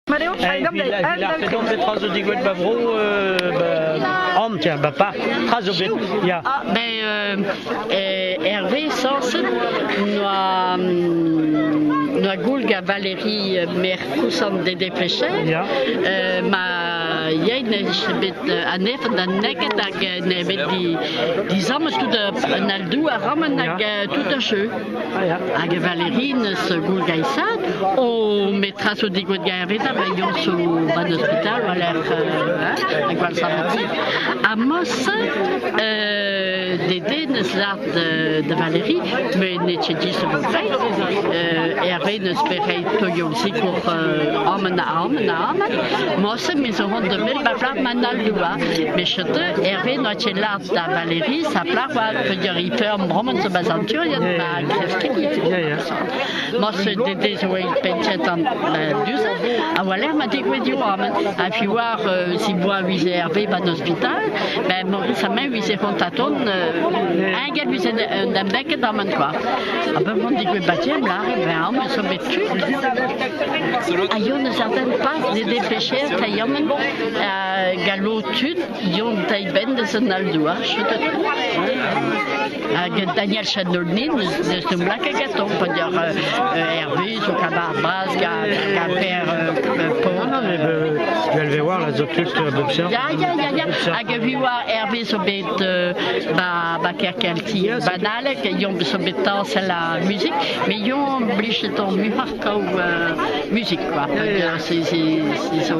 Vilar traz o digwed ba vro tiens, pas traz o bet ya. Hervé Sansen noa goulga Valérie Mercoussan de Dépêché ma yein bet anef da neget hag ne bet di zamme tout an aldou a rammen hag tout a cheu hag Valérie neus goulga isad o metras o digwed ga Hervé da yon so ban hospital o l'air hag wal samati a mos Dédé neus lart de Valérie, mais n'etche dis o vreit. Hervé neus pereit toio sikour ammen a ammen. Mosse, mais o hont de mel ba plar manal doua. Mais chete, Hervé n'etche lart da Valérie, sa plar oa, peut dire, i peum brommen zo bazantur, ya ma grefkik. Mosse, Dédé zo eo penchet an duze, a waler ma degwedio ammen. A fi war si boa wize Hervé ban hospital, ben Maurice a men wize hontaton engel wize d'an beket ammen quoi. A ben mon digwe batiem la, ben ammen so bet tu. A yon eus arden pas de dépêcher ta yammen galo tut, yon ta ben de son aldoua, chutet. Hag Daniel Chadolny neus de mlaka gaton, peut dire Hervé, so kabar baz, ga per pont. Je vais le voir, la zotut bobser. Ya. Hag viwa Hervé so bet ba kerkelti banalek, yon so bet dans la musique, mais yon blichet en muharkau musique, quoi. C'est so,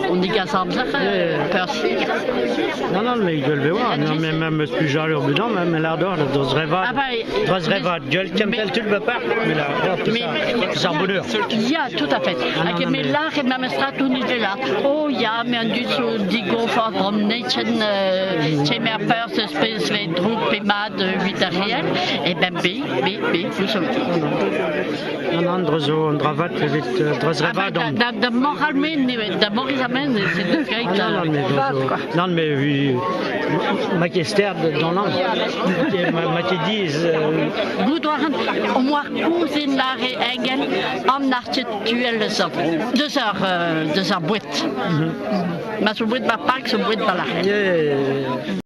on dit qu'à samzach, persi. Non, mais je vais le voir, mais même plus genre au budon, même l'ardor, dos revad, gueule, tiens, tu le veux pas, mais là, c'est un bonheur. Ya, tout à fait. Mais là, et même stratou ni de là. Oh, ya, mais un du so digo for from nation, chez mes peurs, espèce de groupe et mad, 8 arrière, et ben B, nous sommes tous. Non, drozo, dravat, droz revad. De moralmen, de morisamen, c'est deux grecs. Non, mais oui, ma question dans l'an, ma dit, Goudouaren, au moins, cousine l'arrêt engel, en archituel le sort. 2 heures boîte. Ma sous-boîte, ma parc, sous-boîte dans l'arrêt.